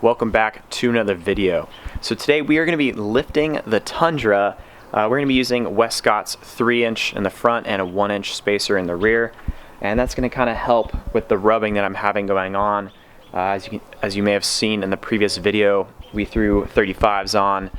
Welcome back to another video. So today we are going to be lifting the Tundra. We're going to be using Wescott's 3-inch in the front and a 1-inch spacer in the rear, and that's going to kind of help with the rubbing that I'm having going on. As you may have seen in the previous video, we threw 35s on,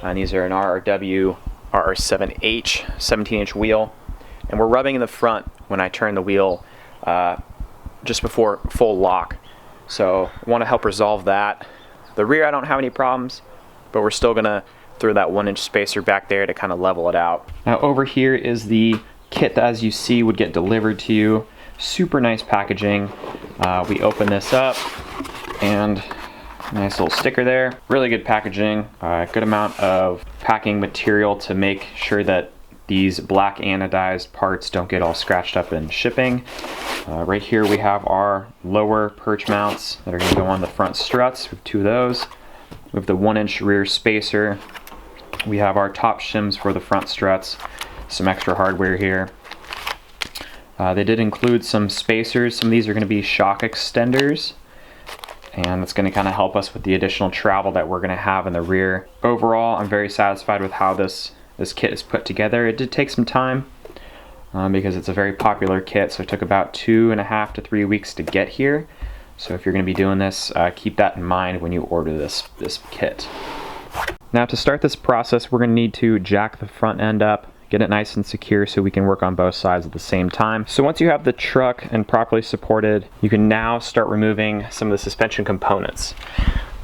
and these are an RRW RR7H 17-inch wheel, and we're rubbing in the front when I turn the wheel just before full lock. So I want to help resolve that. The rear I don't have any problems, but we're still gonna throw that 1-inch spacer back there to kind of level it out. Now over here is the kit that, as you see, would get delivered to you. Super nice packaging. We open this up and nice little sticker there. Really good packaging. Good amount of packing material to make sure that these black anodized parts don't get all scratched up in shipping. Right here we have our lower perch mounts that are going to go on the front struts. We have 2 of those. We have the 1-inch rear spacer. We have our top shims for the front struts. Some extra hardware here. They did include some spacers. Some of these are going to be shock extenders, and that's going to kind of help us with the additional travel that we're going to have in the rear. Overall, I'm very satisfied with how this kit is put together. It did take some time because it's a very popular kit, so it took about 2.5 to 3 weeks to get here. So if you're going to be doing this, keep that in mind when you order this kit. Now to start this process, we're going to need to jack the front end up, get it nice and secure so we can work on both sides at the same time. So once you have the truck and properly supported, you can now start removing some of the suspension components.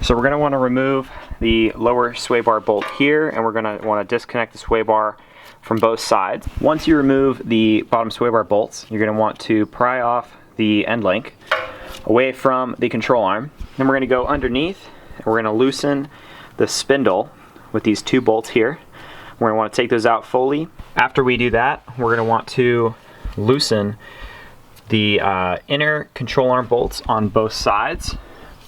So we're going to want to remove the lower sway bar bolt here, and we're going to want to disconnect the sway bar from both sides. Once you remove the bottom sway bar bolts, you're going to want to pry off the end link away from the control arm. Then we're going to go underneath, and we're going to loosen the spindle with these 2 bolts here. We're going to want to take those out fully. After we do that, we're going to want to loosen the inner control arm bolts on both sides,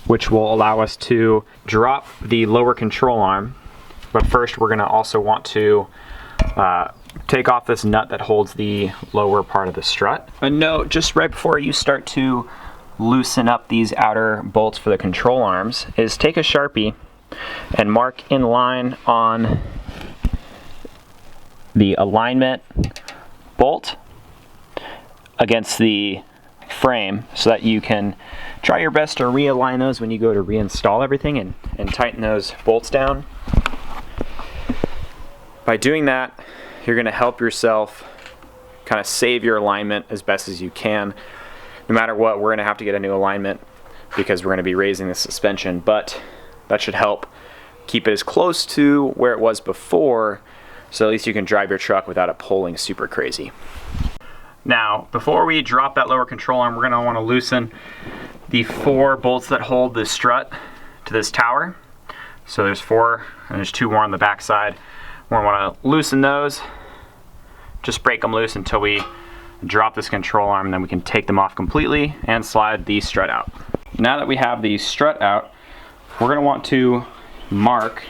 which will allow us to drop the lower control arm. But first we're going to also want to take off this nut that holds the lower part of the strut. A note, just right before you start to loosen up these outer bolts for the control arms, is take a Sharpie and mark in line on the alignment bolt against the frame so that you can try your best to realign those when you go to reinstall everything and tighten those bolts down. By doing that, you're going to help yourself kind of save your alignment as best as you can. No matter what, we're going to have to get a new alignment because we're going to be raising the suspension, but that should help keep it as close to where it was before, so at least you can drive your truck without it pulling super crazy. Now, before we drop that lower control arm, we're going to want to loosen the 4 bolts that hold the strut to this tower. So there's 4, and there's 2 more on the back side. We're going to want to loosen those, just break them loose until we drop this control arm, and then we can take them off completely and slide the strut out. Now that we have the strut out, we're going to want to mark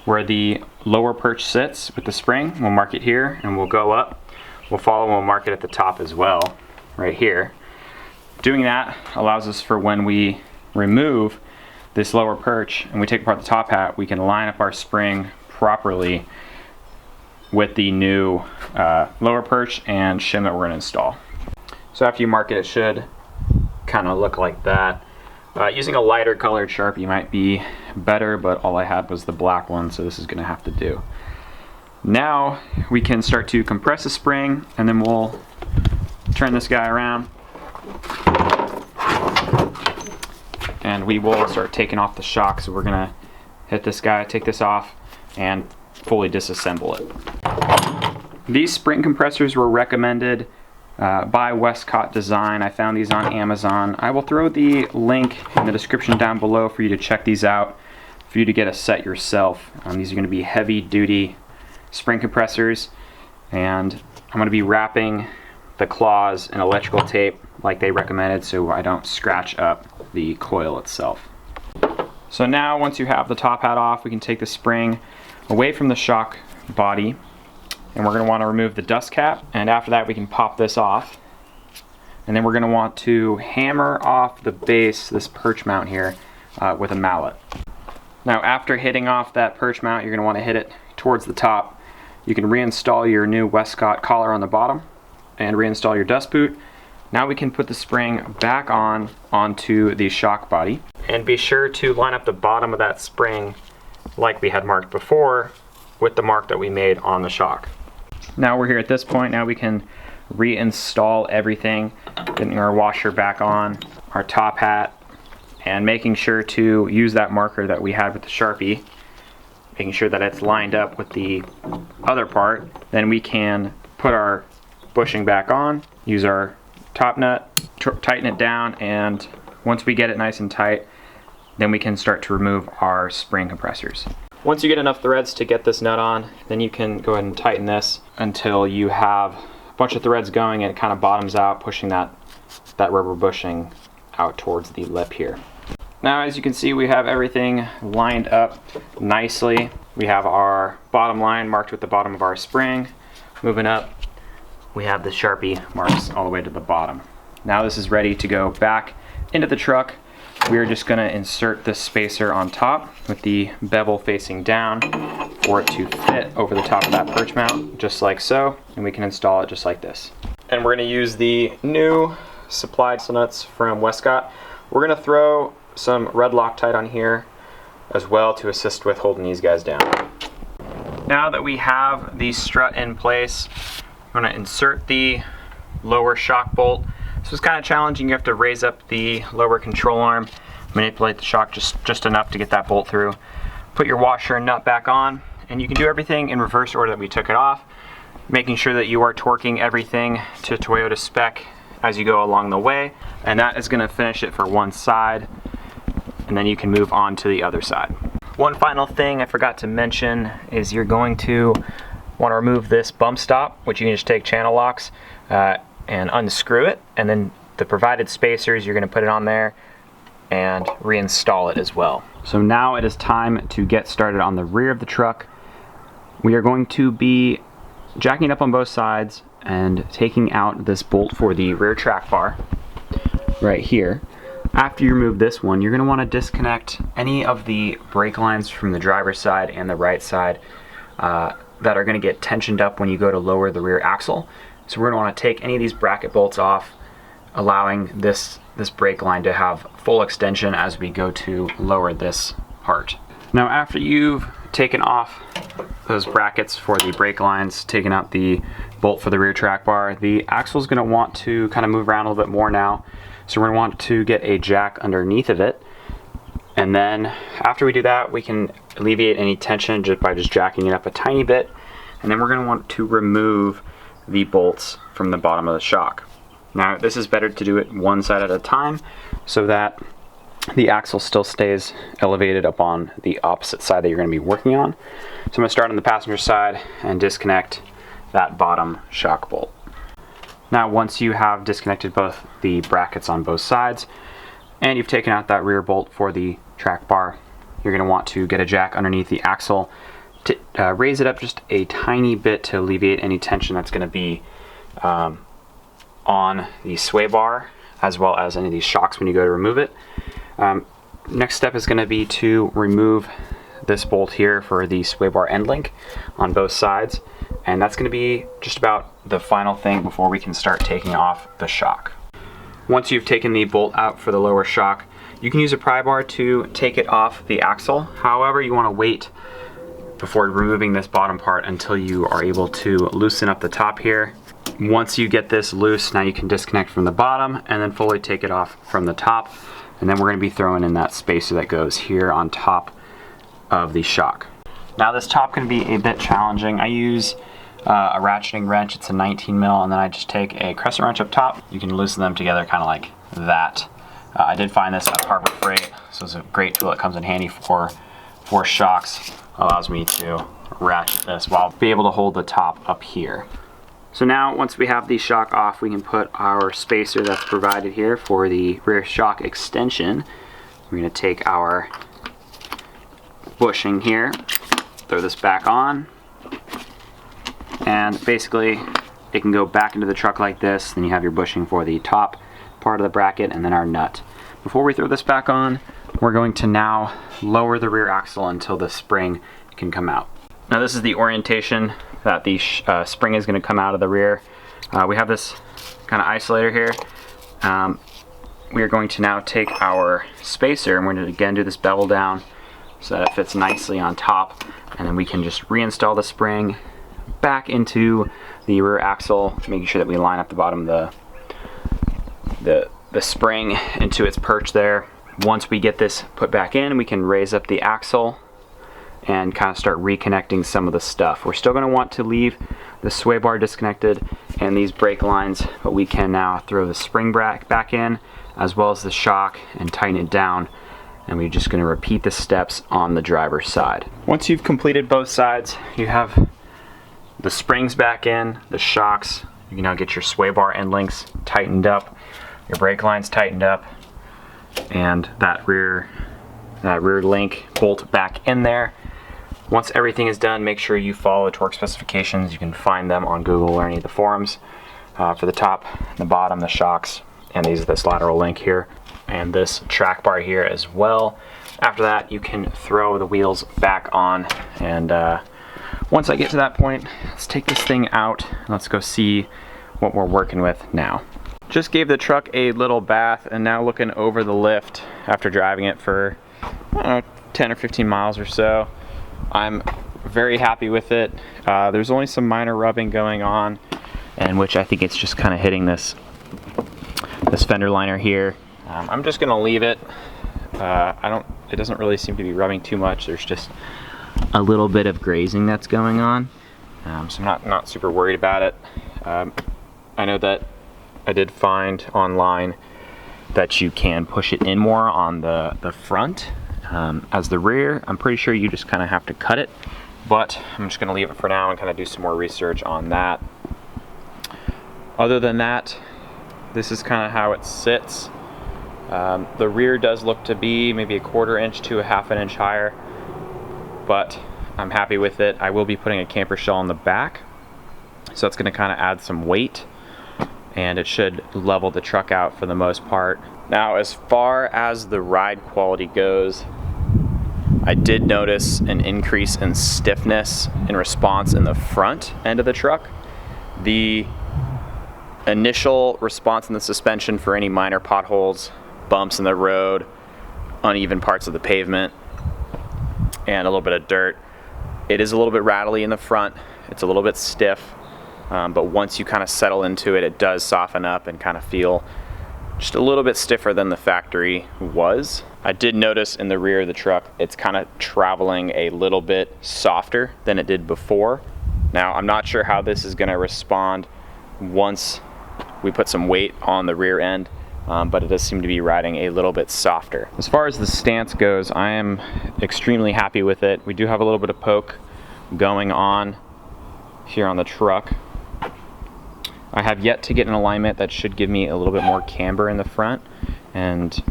where the lower perch sits with the spring. We'll mark it here, and we'll go up. We'll follow and we'll mark it at the top as well, right here. Doing that allows us for when we remove this lower perch and we take apart the top hat, we can line up our spring properly with the new lower perch and shim that we're going to install. So after you mark it, it should kind of look like that. Using a lighter colored Sharpie might be better, but all I had was the black one, so this is going to have to do. Now we can start to compress the spring, and then we'll turn this guy around and we will start taking off the shock. So we're going to hit this guy, take this off, and fully disassemble it. These spring compressors were recommended by Wescott Design. I found these on Amazon. I will throw the link in the description down below for you to check these out, for you to get a set yourself. These are going to be heavy duty spring compressors, and I'm going to be wrapping the claws in electrical tape like they recommended so I don't scratch up the coil itself. So now once you have the top hat off, we can take the spring away from the shock body, and we're going to want to remove the dust cap, and after that we can pop this off, and then we're going to want to hammer off the base, this perch mount here, with a mallet. Now after hitting off that perch mount, you're going to want to hit it towards the top. You can reinstall your new Wescott collar on the bottom and reinstall your dust boot. Now we can put the spring back onto the shock body. And be sure to line up the bottom of that spring like we had marked before with the mark that we made on the shock. Now we're here at this point. Now we can reinstall everything, getting our washer back on, our top hat, and making sure to use that marker that we had with the Sharpie, making sure that it's lined up with the other part. Then we can put our bushing back on, use our top nut, tighten it down, and once we get it nice and tight, then we can start to remove our spring compressors. Once you get enough threads to get this nut on, then you can go ahead and tighten this until you have a bunch of threads going and it kind of bottoms out, pushing that rubber bushing out towards the lip here. Now as you can see, we have everything lined up nicely. We have our bottom line marked with the bottom of our spring. Moving up, we have the Sharpie marks all the way to the bottom. Now this is ready to go back into the truck. We're just going to insert this spacer on top with the bevel facing down for it to fit over the top of that perch mount, just like so, and we can install it just like this. And we're going to use the new supplied nuts from Wescott. We're going to throw some red Loctite on here as well to assist with holding these guys down. Now that we have the strut in place, I'm going to insert the lower shock bolt. This was kind of challenging. You have to raise up the lower control arm, manipulate the shock just enough to get that bolt through. Put your washer and nut back on, and you can do everything in reverse order that we took it off, making sure that you are torquing everything to Toyota spec as you go along the way, and that is going to finish it for one side, and then you can move on to the other side. One final thing I forgot to mention is you're going to want to remove this bump stop, which you can just take channel locks and unscrew it, and then the provided spacers, you're going to put it on there and reinstall it as well. So now it is time to get started on the rear of the truck. We are going to be jacking up on both sides and taking out this bolt for the rear track bar right here. After you remove this one, you're going to want to disconnect any of the brake lines from the driver's side and the right side that are going to get tensioned up when you go to lower the rear axle. So we're going to want to take any of these bracket bolts off, allowing this brake line to have full extension as we go to lower this part. Now after you've taken off those brackets for the brake lines, taken out the bolt for the rear track bar, the axle is going to want to kind of move around a little bit more now. So we're going to want to get a jack underneath of it. And then after we do that, we can alleviate any tension just by jacking it up a tiny bit. And then we're going to want to remove the bolts from the bottom of the shock. Now this is better to do it one side at a time so that the axle still stays elevated up on the opposite side that you're going to be working on. So I'm going to start on the passenger side and disconnect that bottom shock bolt. Now once you have disconnected both the brackets on both sides and you've taken out that rear bolt for the track bar, you're going to want to get a jack underneath the axle to raise it up just a tiny bit to alleviate any tension that's going to be on the sway bar as well as any of these shocks when you go to remove it. Next step is going to be to remove this bolt here for the sway bar end link on both sides, and that's going to be just about the final thing before we can start taking off the shock. Once you've taken the bolt out for the lower shock, you can use a pry bar to take it off the axle. However, you want to wait before removing this bottom part until you are able to loosen up the top here. Once you get this loose, now you can disconnect from the bottom and then fully take it off from the top. And then we're going to be throwing in that spacer that goes here on top of the shock. Now this top can be a bit challenging. I use a ratcheting wrench. It's a 19 mil, and then I just take a crescent wrench up top. You can loosen them together kind of like that. I did find this at Harbor Freight, so it's a great tool. It comes in handy for shocks. Allows me to ratchet this while be able to hold the top up here. So now once we have the shock off, we can put our spacer that's provided here for the rear shock extension. We're going to take our bushing here, throw this back on, and basically it can go back into the truck like this. Then you have your bushing for the top part of the bracket and then our nut. Before we throw this back on, We're going to now lower the rear axle until the spring can come out. Now this is the orientation that the spring is going to come out of the rear. We have this kind of isolator here. We are going to now take our spacer and we're going to again do this bevel down so that it fits nicely on top, and then we can just reinstall the spring back into the rear axle, making sure that we line up the bottom of the spring into its perch there. Once we get this put back in, we can raise up the axle and kind of start reconnecting some of the stuff. We're still going to want to leave the sway bar disconnected and these brake lines, but we can now throw the spring back in as well as the shock and tighten it down, and we're just going to repeat the steps on the driver's side. Once you've completed both sides, you have the springs back in, the shocks, you can now get your sway bar end links tightened up, your brake lines tightened up, and that rear link bolt back in there. Once everything is done, make sure you follow the torque specifications. You can find them on Google or any of the forums. For the top, the bottom, the shocks, and this lateral link here, and this track bar here as well. After that, you can throw the wheels back on, and once I get to that point, let's take this thing out and let's go see what we're working with now. Just gave the truck a little bath, and now looking over the lift after driving it for 10 or 15 miles or so, I'm very happy with it. There's only some minor rubbing going on, and which I think it's just kind of hitting this fender liner here. I'm just gonna leave it. It doesn't really seem to be rubbing too much. There's just a little bit of grazing that's going on, so I'm not super worried about it. I know that I did find online that you can push it in more on the front. As the rear, I'm pretty sure you just kind of have to cut it, but I'm just going to leave it for now and kind of do some more research on that. Other than that, this is kind of how it sits. The rear does look to be maybe a 1/4 inch to a 1/2 inch higher, but I'm happy with it. I will be putting a camper shell on the back, so it's going to kind of add some weight, and it should level the truck out for the most part. Now, as far as the ride quality goes, I did notice an increase in stiffness in response in the front end of the truck. The initial response in the suspension for any minor potholes, bumps in the road, uneven parts of the pavement, and a little bit of dirt, it is a little bit rattly in the front. It's a little bit stiff, but once you kind of settle into it, it does soften up and kind of feel just a little bit stiffer than the factory was. I did notice in the rear of the truck, it's kind of traveling a little bit softer than it did before. Now, I'm not sure how this is going to respond once we put some weight on the rear end, but it does seem to be riding a little bit softer. As far as the stance goes, I am extremely happy with it. We do have a little bit of poke going on here on the truck. I have yet to get an alignment that should give me a little bit more camber in the front, and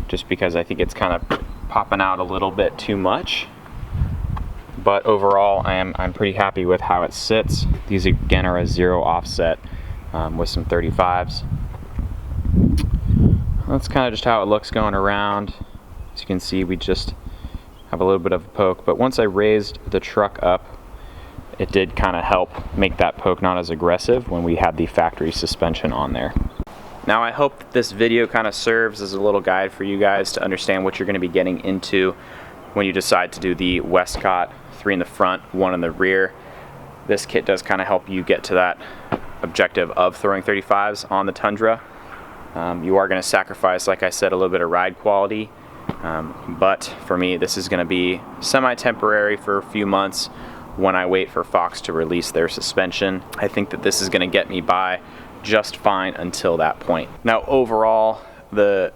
just because I think it's kind of popping out a little bit too much. But overall, I'm pretty happy with how it sits. These again are a 0 offset with some 35s. That's kind of just how it looks going around. As you can see, we just have a little bit of a poke, but once I raised the truck up, it did kind of help make that poke not as aggressive when we had the factory suspension on there. Now, I hope that this video kind of serves as a little guide for you guys to understand what you're going to be getting into when you decide to do the Wescott 3 in the front, 1 in the rear. This kit does kind of help you get to that objective of throwing 35s on the Tundra. You are going to sacrifice, like I said, a little bit of ride quality, but for me, this is going to be semi-temporary for a few months when I wait for Fox to release their suspension. I think that this is going to get me by just fine until that point. Now, overall, the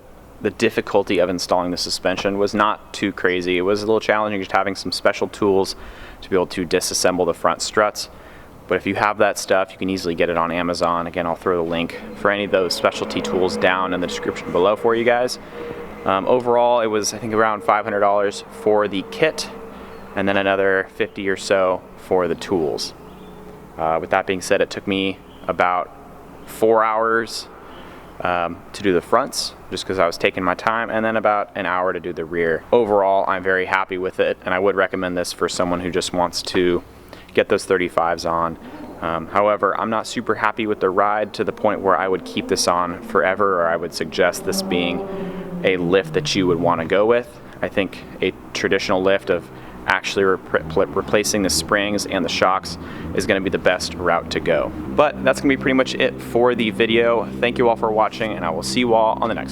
difficulty of installing the suspension was not too crazy. It was a little challenging, just having some special tools to be able to disassemble the front struts. But if you have that stuff, you can easily get it on Amazon. Again, I'll throw the link for any of those specialty tools down in the description below for you guys. Overall, it was, I think, around $500 for the kit, and then another $50 or so for the tools. With that being said, it took me about 4 hours to do the fronts, just because I was taking my time, and then about an hour to do the rear. Overall, I'm very happy with it, and I would recommend this for someone who just wants to get those 35s on. However, I'm not super happy with the ride to the point where I would keep this on forever, or I would suggest this being a lift that you would want to go with. I think a traditional lift of actually replacing the springs and the shocks is going to be the best route to go. But that's going to be pretty much it for the video. Thank you all for watching, and I will see you all on the next one.